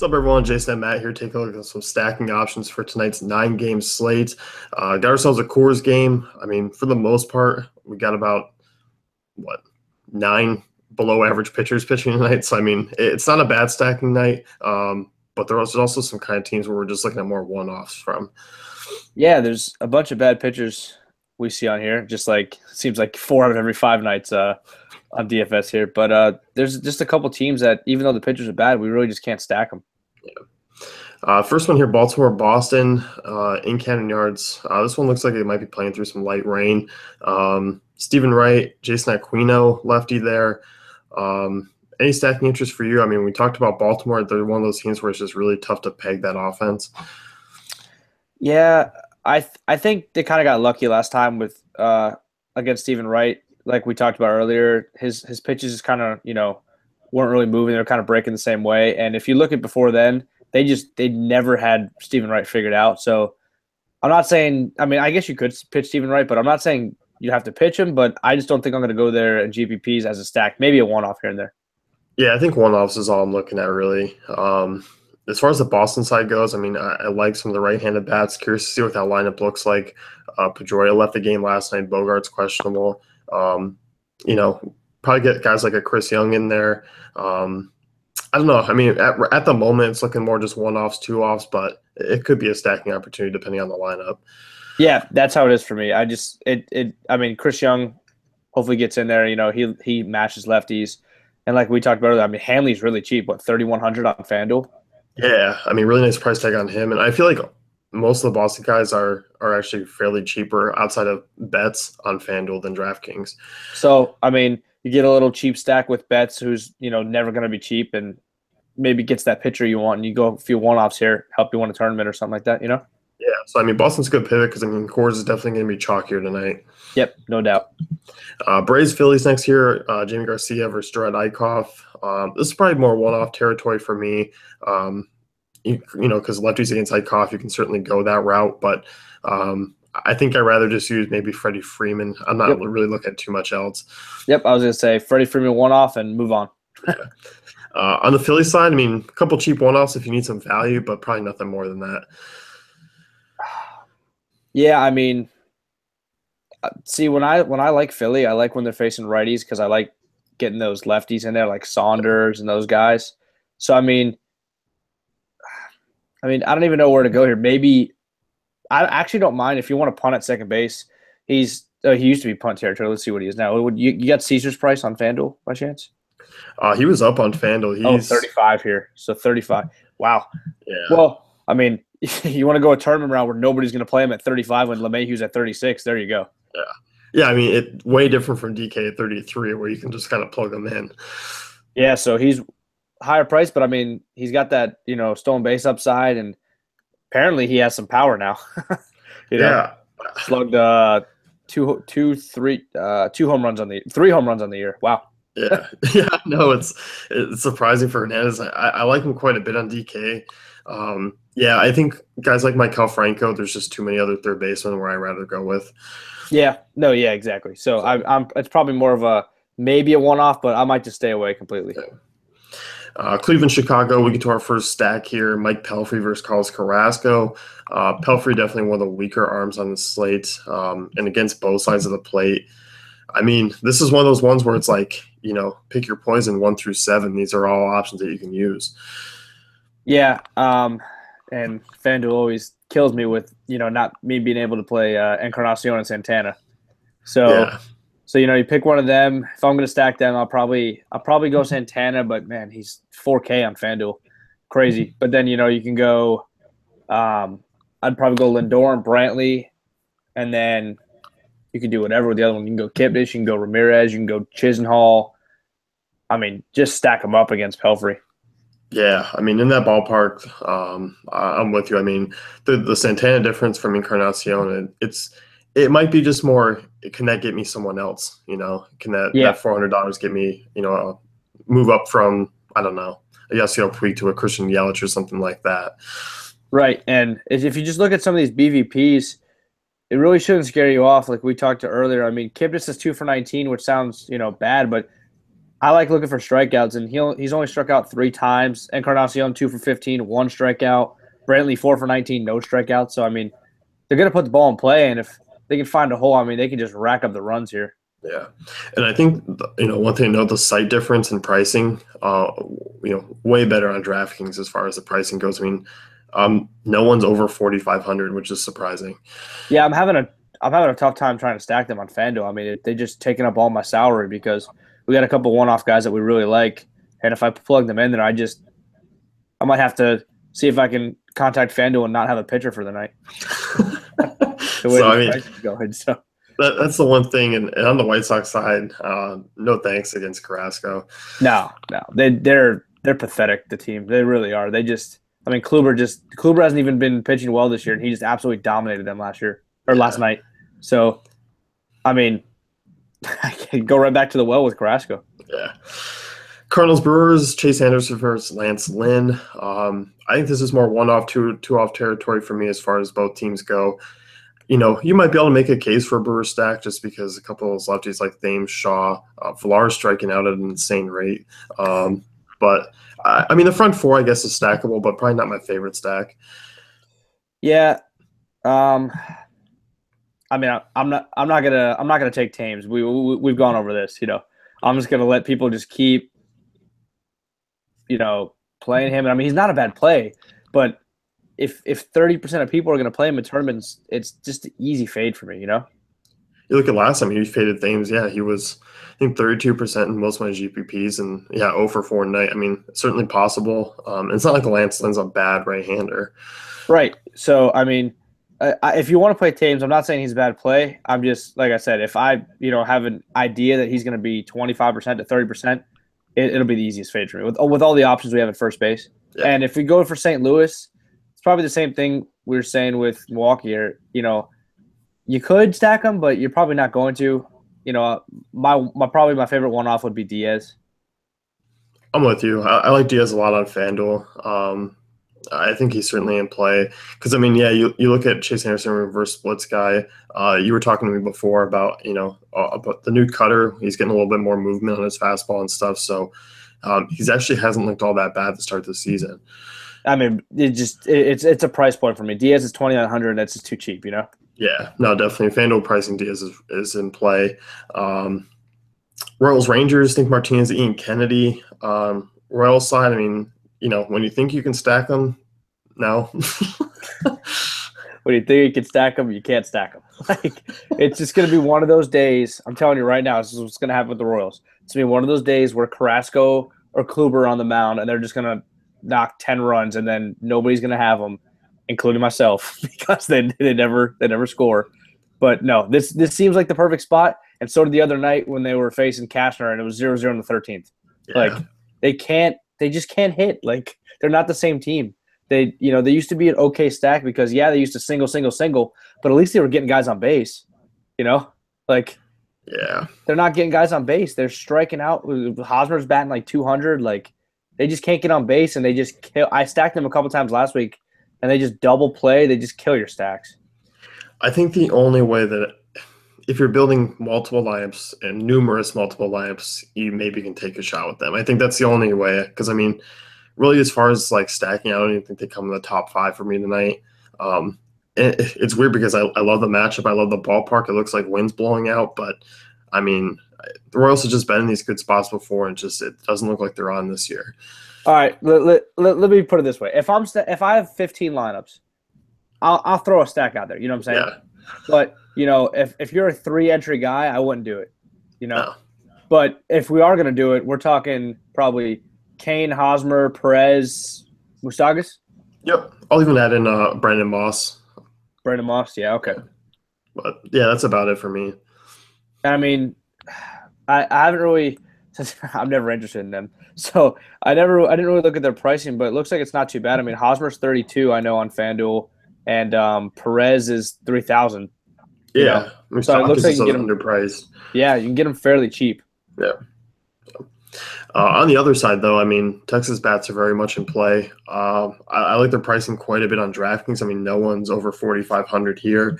What's up, everyone? Jason and Matt here. Take a look at some stacking options for tonight's 9-game slate. Got ourselves a Coors game. I mean, for the most part, we got about, what, 9 below average pitchers pitching tonight. So, I mean, it's not a bad stacking night. But there's also some kind of teams where we're just looking at more one-offs from. Yeah, there's a bunch of bad pitchers we see on here. Just like seems like 4 out of every 5 nights on DFS here. But there's just a couple teams that even though the pitchers are bad, we really just can't stack them. First one here, Baltimore, Boston, in Camden Yards. This one looks like it might be playing through some light rain. Stephen Wright, Jason Aquino, lefty there. Any stacking interest for you? I mean, we talked about Baltimore. They're one of those teams where it's just really tough to peg that offense. Yeah, I think they kind of got lucky last time with against Stephen Wright. Like we talked about earlier, his pitches just kind of weren't really moving. They're kind of breaking the same way. And if you look at before then, they never had Stephen Wright figured out. So I'm not saying – I mean, I guess you could pitch Stephen Wright, but I'm not saying you have to pitch him. But I just don't think I'm going to go there in GPPs as a stack. Maybe a one-off here and there. Yeah, I think one-offs is all I'm looking at, really. As far as the Boston side goes, I mean, I like some of the right-handed bats. Curious to see what that lineup looks like. Pedroia left the game last night. Bogart's questionable. Probably get guys like a Chris Young in there. I don't know. I mean, at the moment, it's looking more just one-offs, two-offs, but it could be a stacking opportunity depending on the lineup. Yeah, that's how it is for me. I mean, Chris Young hopefully gets in there. He matches lefties. And like we talked about earlier, I mean, Hanley's really cheap. What, 3,100 on FanDuel? Yeah, I mean, really nice price tag on him. And I feel like most of the Boston guys are actually fairly cheaper outside of bets on FanDuel than DraftKings. So, I mean, you get a little cheap stack with bets who's, never going to be cheap and maybe gets that pitcher you want, and you go a few one-offs here, help you win a tournament or something like that, Yeah, so, I mean, Boston's a good pivot because, I mean, Coors is definitely going to be chalkier tonight. Yep, no doubt. Braves, Phillies next year, Jamie Garcia versus Jared Eichhoff. This is probably more one-off territory for me. Because lefties against Eichhoff, you can certainly go that route, but I think I'd rather just use maybe Freddie Freeman. I'm not really looking at too much else. Yep, I was going to say Freddie Freeman one-off and move on. Yeah. On the Phillies side, I mean, a couple cheap one-offs if you need some value, but probably nothing more than that. Yeah, I mean, see, when I like Philly, I like when they're facing righties because I like getting those lefties in there like Saunders and those guys. So, I mean, I don't even know where to go here. Maybe I actually don't mind if you want to punt at second base. He used to be punt territory. Let's see what he is now. You got Caesar's price on FanDuel by chance? He was up on FanDuel. He's 35 here. So 35. Wow. Yeah. Well, I mean, you want to go a tournament round where nobody's going to play him at 35 when LeMahieu's at 36. There you go. Yeah. Yeah, I mean, it's way different from DK at 33 where you can just kind of plug them in. Yeah, so he's higher price, but I mean, he's got that, stolen base upside, and apparently he has some power now. Yeah. Slugged 3 home runs on the 3 home runs on the year. Wow. Yeah. Yeah, no, it's surprising for Hernandez. I like him quite a bit on DK. Yeah, I think guys like Maikel Franco, there's just too many other third basemen where I'd rather go with. Yeah. No, yeah, exactly. So it's probably more of a maybe a one-off, but I might just stay away completely. Yeah. Cleveland, Chicago, we get to our first stack here. Mike Pelfrey versus Carlos Carrasco. Pelfrey definitely one of the weaker arms on the slate and against both sides of the plate. I mean, this is one of those ones where it's like, pick your poison 1 through 7. These are all options that you can use. Yeah. And FanDuel always kills me with, not me being able to play Encarnacion and Santana. So you pick one of them. If I'm going to stack them, I'll probably go Santana, but man, he's 4K on FanDuel. Crazy. But then, you can go I'd probably go Lindor and Brantley, and then you can do whatever with the other one. You can go Kipnis, you can go Ramirez, you can go Chisenhall. I mean, just stack them up against Pelfrey. Yeah, I mean, in that ballpark, I'm with you. I mean, the Santana difference from Encarnacion, it might be just more, can that get me someone else? Can that $400 get me, move up from, I don't know, a Yasiel Puig to a Christian Yelich or something like that. Right, and if you just look at some of these BVPs, it really shouldn't scare you off like we talked to earlier. I mean, Kipnis is 2 for 19, which sounds, bad, but I like looking for strikeouts, and he's only struck out 3 times. Encarnacion 2 for 15, 1 strikeout. Brantley 4 for 19, no strikeouts. So I mean, they're gonna put the ball in play, and if they can find a hole, I mean, they can just rack up the runs here. Yeah, and I think one thing to note, the slight difference in pricing, way better on DraftKings as far as the pricing goes. I mean, no one's over 4,500, which is surprising. Yeah, I'm having a tough time trying to stack them on FanDuel. I mean, they just taking up all my salary because we got a couple one-off guys that we really like, and if I plug them in there, I might have to see if I can contact FanDuel and not have a pitcher for the night. The way the price is going, so. That's the one thing, and on the White Sox side, no thanks against Carrasco. No, they're pathetic. The team, they really are. Kluber hasn't even been pitching well this year, and he just absolutely dominated them last night. So, I mean, I can go right back to the well with Carrasco. Yeah. Cardinals Brewers, Chase Anderson versus Lance Lynn. I think this is more one-off, two-off territory for me as far as both teams go. You might be able to make a case for a Brewer stack just because a couple of those lefties like Thames, Shaw, Villar striking out at an insane rate. But I mean, the front four, I guess, is stackable, but probably not my favorite stack. Yeah. I mean, I'm not gonna take Thames. We've gone over this. I'm just gonna let people just keep, playing him. And I mean, he's not a bad play, but if 30% of people are going to play him in tournaments, it's just an easy fade for me, You look at last time he faded Thames. Yeah, he was, I think, 32% in most of my GPPs, and 0 for 4 tonight. I mean, certainly possible. It's not like Lance Lynn's a bad right-hander. Right. So, I mean, if you want to play Thames, I'm not saying he's a bad play. I'm just, like I said, if I, have an idea that he's going to be 25% to 30%, it'll be the easiest fade for me with all the options we have at first base. Yeah. And if we go for St. Louis, it's probably the same thing we were saying with Milwaukee here. You could stack them, but you're probably not going to. Probably my favorite one-off would be Diaz. I'm with you. I like Diaz a lot on FanDuel. I think he's certainly in play because, I mean, you look at Chase Anderson, reverse splits guy. You were talking to me before about the new cutter. He's getting a little bit more movement on his fastball and stuff. So he's actually hasn't looked all that bad to start the season. I mean, it's a price point for me. Diaz is 2,900. That's just too cheap, Yeah, no, definitely. FanDuel pricing Diaz is in play. Royals Rangers, think Martinez, Ian Kennedy. Royals side, I mean, when you think you can stack them, no. When you think you can stack them, you can't stack them. It's just going to be one of those days. I'm telling you right now, this is what's going to happen with the Royals. It's going to be one of those days where Carrasco or Kluber are on the mound, and they're just going to knock 10 runs, and then nobody's going to have them, including myself, because they never score. But no, this seems like the perfect spot, and so did the other night when they were facing Cashner, and it was 0-0 in the 13th. Yeah. They just can't hit. They're not the same team. They used to be an okay stack because they used to single, but at least they were getting guys on base. Yeah. They're not getting guys on base. They're striking out. Hosmer's batting 200. They just can't get on base, and they just kill. I stacked them a couple times last week, and they just double play. They just kill your stacks. I think the only way that if you're building multiple lineups and numerous multiple lineups, you maybe can take a shot with them. I think that's the only way because, I mean, really as far as stacking, I don't even think they come in the top 5 for me tonight. It's weird because I love the matchup. I love the ballpark. It looks like wind's blowing out, but, I mean, the Royals have just been in these good spots before, and it doesn't look like they're on this year. All right, let me put it this way: if I have 15 lineups, I'll throw a stack out there. You know what I'm saying? Yeah. But if you're a 3-entry guy, I wouldn't do it. No. But if we are going to do it, we're talking probably Kane, Hosmer, Perez, Mustagas. Yep, I'll even add in Brandon Moss. Brandon Moss, yeah, okay. But yeah, that's about it for me. I mean, I haven't really. I'm never interested in them, so I didn't really look at their pricing, but it looks like it's not too bad. I mean, Hosmer's 32, I know, on FanDuel, and Perez is 3,000. Yeah, so it looks like you can get them underpriced. Yeah, you can get them fairly cheap. Yeah. On the other side, though, I mean, Texas bats are very much in play. I like their pricing quite a bit on DraftKings. I mean, no one's over 4,500 here.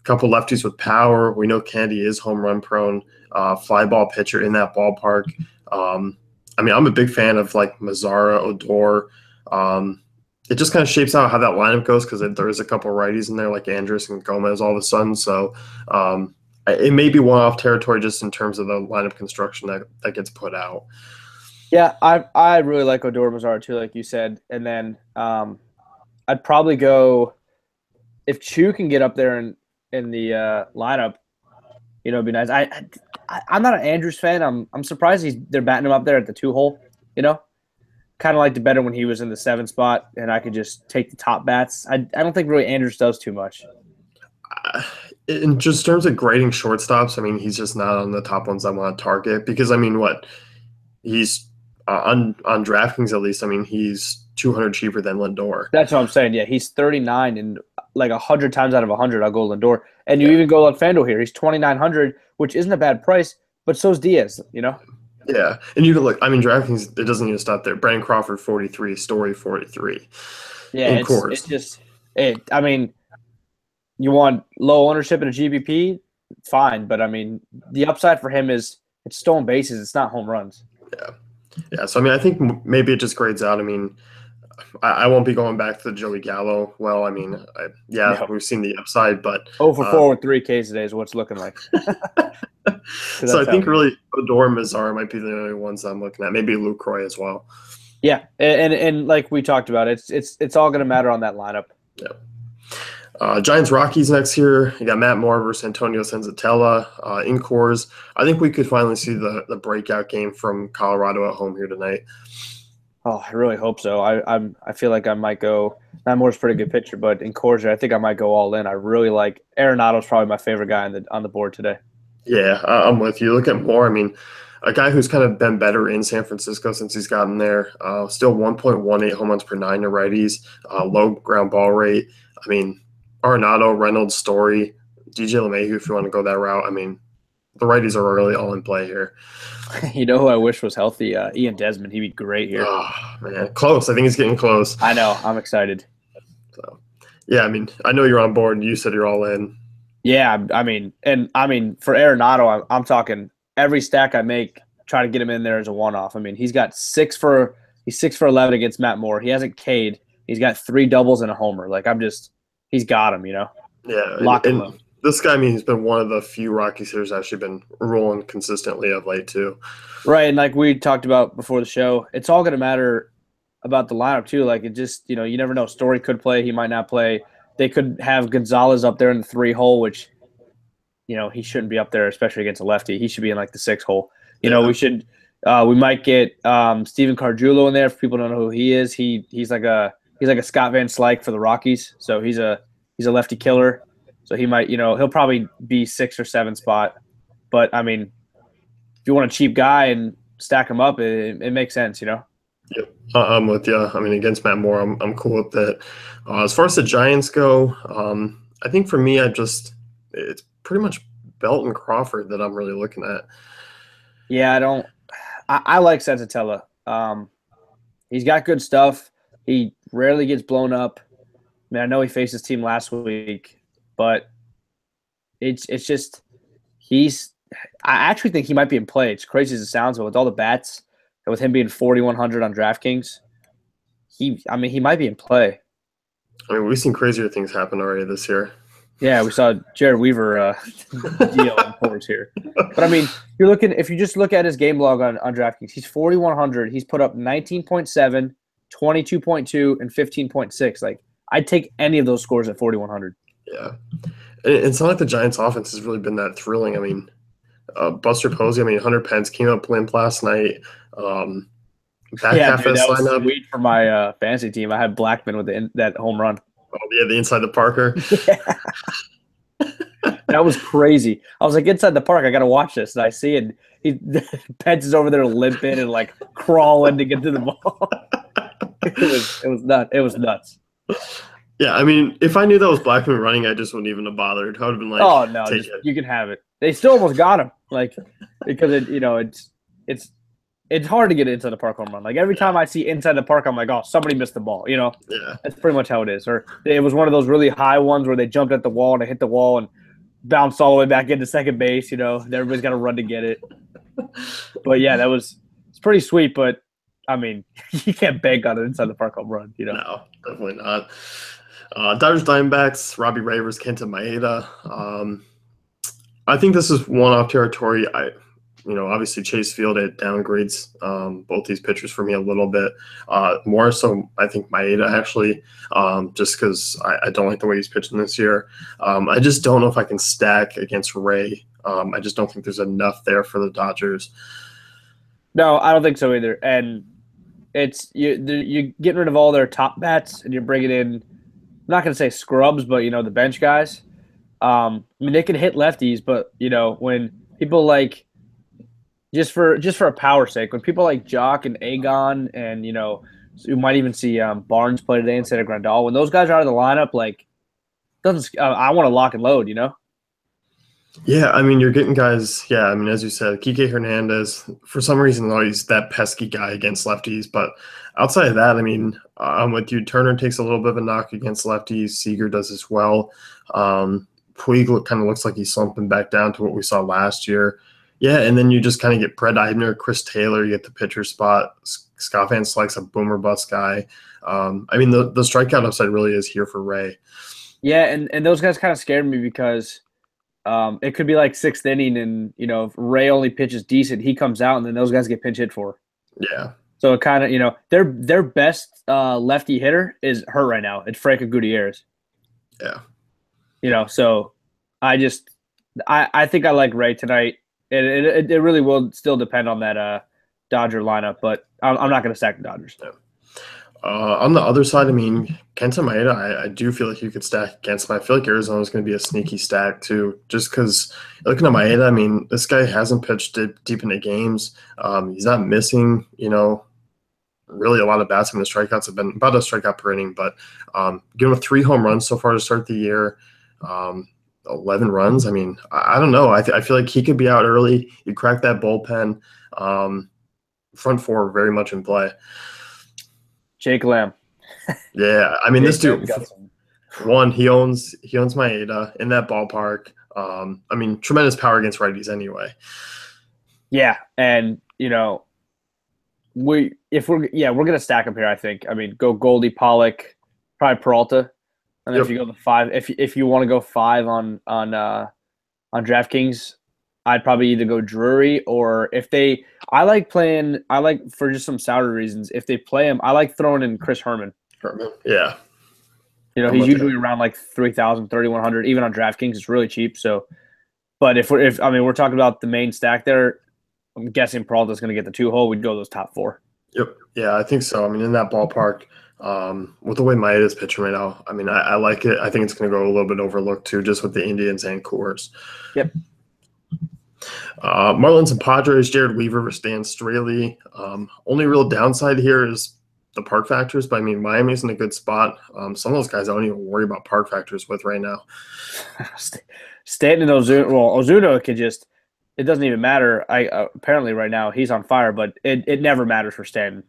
couple lefties with power. We know Candy is home run prone, fly ball pitcher in that ballpark. I mean, I'm a big fan of like Mazzara, Odor. It just kind of shapes out how that lineup goes because there is a couple righties in there like Andrus and Gomez all of a sudden. So it may be one-off territory just in terms of the lineup construction that gets put out. Yeah, I really like Odor Mazzara too, like you said. And then I'd probably go if Chu can get up there in the lineup. It'd be nice. I'm not an Andrews fan. I'm surprised they're batting him up there at the 2-hole. Kind of liked it better when he was in the 7 spot, and I could just take the top bats. I don't think really Andrews does too much. In just terms of grading shortstops, I mean, he's just not on the top ones I want to target because, I mean, he's on DraftKings at least, I mean, he's 200 cheaper than Lindor. That's what I'm saying. Yeah, he's 39, and like 100 times out of 100, I'll go Lindor. And you even go on FanDuel here. He's 2,900, which isn't a bad price, but so's Diaz, Yeah, and you can look. I mean, DraftKings, it doesn't even stop there. Brandon Crawford 43, Story 43. Yeah, it's just I mean, you want low ownership in a GPP, fine, but I mean, the upside for him is it's stolen bases. It's not home runs. Yeah. So I mean, I think maybe it just grades out. I mean, I won't be going back to the Joey Gallo. Well, I mean, we've seen the upside, but 0 for 4 with 3 Ks today is what it's looking like. So I think really Odor and Mazzara might be the only ones I'm looking at. Maybe Lucroy as well. Yeah, and like we talked about, it's all going to matter on that lineup. Yeah. Giants Rockies next here. You got Matt Moore versus Antonio Senzatella in Coors. I think we could finally see the breakout game from Colorado at home here tonight. Oh, I really hope so. I feel like I might go. Matt Moore's a pretty good pitcher, but in Coors, I think I might go all in. I really like Arenado's probably my favorite guy on the board today. Yeah, I'm with you. Look at Moore. I mean, a guy who's kind of been better in San Francisco since he's gotten there. Still 1.18 home runs per 9 to righties, low ground ball rate. I mean, Arenado, Reynolds, Story, DJ LeMahieu, if you want to go that route. I mean, the righties are really all in play here. You know who I wish was healthy? Ian Desmond. He'd be great here. Oh, man. Close. I think he's getting close. I know. I'm excited. So, yeah, I mean, I know you're on board. You said you're all in. Yeah, I mean, for Arenado, I'm talking every stack I make, try to get him in there as a one-off. I mean, he's 6 for 11 against Matt Moore. He hasn't K'd. He's got 3 doubles and a homer. Like he's got him. Yeah, lock him up. This guy, I mean, he's been one of the few Rockies hitters actually been rolling consistently of late too. Right, and like we talked about before the show, it's all going to matter about the lineup too. Like it just, you never know. Story could play, he might not play. They could have Gonzalez up there in the 3-hole, which, he shouldn't be up there, especially against a lefty. He should be in like the 6-hole. We might get Steven Cargiulo in there if people don't know who he is. He's like a Scott Van Slyke for the Rockies. So he's a lefty killer. So he might, he'll probably be 6 or 7 spot. But I mean, if you want a cheap guy and stack him up, it makes sense, Yep, I'm with you. I mean, against Matt Moore, I'm cool with that. As far as the Giants go, I think for me, it's pretty much Belt and Crawford that I'm really looking at. Yeah, I like Senzatella. He's got good stuff. He rarely gets blown up. I mean, I know he faced his team last week, but it's just I actually think he might be in play. It's crazy as it sounds, but with all the bats and with him being 4,100 on DraftKings, he might be in play. I mean, we've seen crazier things happen already this year. Yeah, we saw Jared Weaver deal in Coors here. But I mean, if you just look at his game log on DraftKings, he's 4,100. He's put up 19.7, 22.2, and 15.6. Like, I'd take any of those scores at 4,100. Yeah. It's not like the Giants' offense has really been that thrilling. I mean, Buster Posey, Hunter Pence came up limp last night. That was sweet for my fantasy team. I had Blackman with that home run. Oh, yeah, the inside the Parker. Yeah. That was crazy. I was like, inside the park, I got to watch this. And I see it. Pence is over there limping and like crawling to get to the ball. It was nuts. Yeah, I mean, if I knew that was Blackman running, I just wouldn't even have bothered. I would have been like, "Oh no, you can have it." They still almost got him, like because it's hard to get into the park home run. Like every time I see inside the park, I'm like, "Oh, somebody missed the ball." Yeah, that's pretty much how it is. Or it was one of those really high ones where they jumped at the wall and it hit the wall, and bounced all the way back into second base. Everybody's got to run to get it. But yeah, it's pretty sweet. But I mean, you can't bank on an inside the park home run. No, definitely not. Dodgers Diamondbacks, Robbie Ray versus Kenta Maeda. I think this is one-off territory. Obviously Chase Field, it downgrades both these pitchers for me a little bit. More so, I think Maeda actually, just because I don't like the way he's pitching this year. I just don't know if I can stack against Ray. I just don't think there's enough there for the Dodgers. No, I don't think so either. And you're getting rid of all their top bats, and you're bringing in, I'm not going to say scrubs, but the bench guys. I mean, they can hit lefties, but when people like, just for a power sake, when people like Jock and Agon, and you might even see Barnes play today instead of Grandal, when those guys are out of the lineup, like, doesn't I want to lock and load, Yeah, I mean, you're getting guys, yeah, I mean, as you said, Kike Hernandez, for some reason, though, he's that pesky guy against lefties. But outside of that, I mean, I'm with you. Turner takes a little bit of a knock against lefties. Seager does as well. Puig kind of looks like he's slumping back down to what we saw last year. Yeah, and then you just kind of get Brett Eibner, Chris Taylor, you get the pitcher spot. Scott Van Slyke's a boomer bust guy. I mean, the strikeout upside really is here for Ray. Yeah, and those guys kind of scared me because it could be like sixth inning, and if Ray only pitches decent, he comes out, and then those guys get pinch hit for. Yeah. So it kind of their best lefty hitter is hurt right now. It's Franco Gutierrez. Yeah. So I think I like Ray tonight. It really will still depend on that Dodger lineup, but I'm not going to stack the Dodgers. Yeah. On the other side, I mean, Kenta Maeda, I do feel like you could stack against him. I feel like Arizona's going to be a sneaky stack too, just because looking at Maeda, I mean, this guy hasn't pitched deep into games. He's not missing, really a lot of bats. I mean, the strikeouts have been about a strikeout per inning, but give him 3 home runs so far to start the year. 11 runs. I mean, I don't know. I feel like he could be out early. You crack that bullpen. Front four very much in play. Jake Lamb. Yeah, I mean, this dude. One, he owns Maeda in that ballpark. I mean, tremendous power against righties anyway. Yeah, and we're gonna stack him here. I think. I mean, go Goldie, Pollock, probably Peralta. And then if you go the 5, if you want to go 5 on DraftKings, I'd probably either go Drury, or I like for just some salary reasons, if they play him, I like throwing in Chris Herman. Yeah. He's usually around like 3,000, 3,100, even on DraftKings. It's really cheap. So, but we're talking about the main stack there, I'm guessing Peralta's going to get the 2-hole. We'd go those top 4. Yep. Yeah, I think so. I mean, in that ballpark, with the way Maeda's pitching right now, I mean, I like it. I think it's going to go a little bit overlooked too, just with the Indians and Coors. Yep. Marlins and Padres, Jared Weaver versus Dan Straley. Only real downside here is the park factors, but I mean, Miami's in a good spot. Some of those guys I don't even worry about park factors with right now. Stanton and Ozuna, Ozuna could just, it doesn't even matter. Apparently right now he's on fire, but it never matters for Stanton.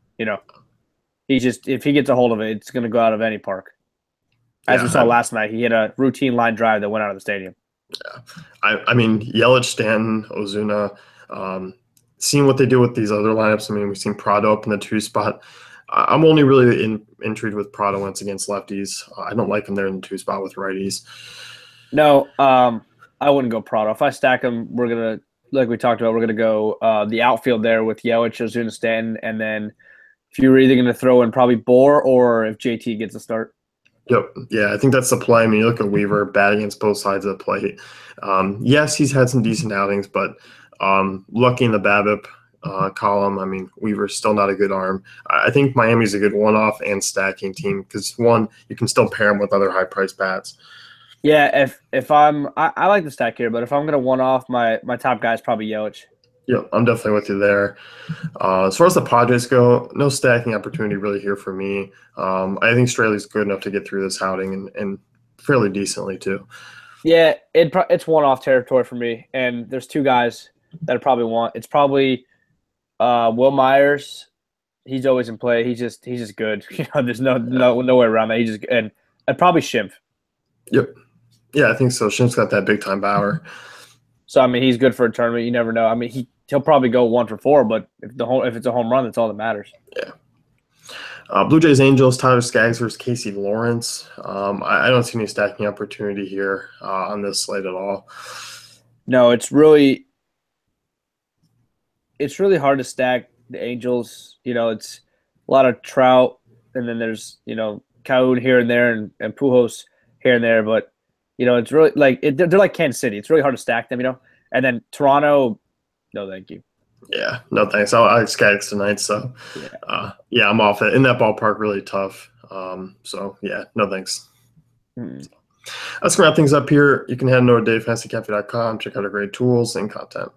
He just, if he gets a hold of it, it's going to go out of any park. As we saw last night, he hit a routine line drive that went out of the stadium. Yeah. I mean, Yelich, Stanton, Ozuna, seeing what they do with these other lineups. I mean, we've seen Prado up in the 2 spot. I'm only really intrigued with Prado once against lefties. I don't like him there in the 2 spot with righties. No, I wouldn't go Prado. If I stack them, we're going to, like we talked about, we're going to go the outfield there with Yelich, Ozuna, Stanton, and then if you're either going to throw in probably Bohr or if JT gets a start. Yep. Yeah, I think that's the play. I mean, you look at Weaver, bad against both sides of the plate. Yes, he's had some decent outings, but lucky in the BABIP column. I mean, Weaver's still not a good arm. I think Miami's a good one-off and stacking team because, one, you can still pair him with other high-priced bats. Yeah, if I like the stack here, but if I'm going to one-off, my top guy is probably Yelich. Yeah, I'm definitely with you there. As far as the Padres go, no stacking opportunity really here for me. I think Straley's good enough to get through this outing and fairly decently too. Yeah, it's one-off territory for me, and there's 2 guys that I probably want. It's probably Will Myers. He's always in play. He's just good. There's no way around that. And probably Schimpf. Yep. Yeah, I think so. Shim's got that big time power. So I mean, he's good for a tournament. You never know. I mean, he'll probably go 1 for 4, but if it's a home run, that's all that matters. Yeah. Blue Jays Angels, Tyler Skaggs versus Casey Lawrence. I don't see any stacking opportunity here on this slate at all. No, it's really hard to stack the Angels. It's a lot of Trout, and then there's Cahoon here and there, and Pujols here and there. But it's really like they're like Kansas City. It's really hard to stack them. And then Toronto, no, thank you. Yeah, no thanks. I like Skaggs tonight, so yeah, I'm off it. In that ballpark, really tough. So yeah, no thanks. Let's wrap things up here. You can head over to DaveFantasyCafe.com, check out our great tools and content.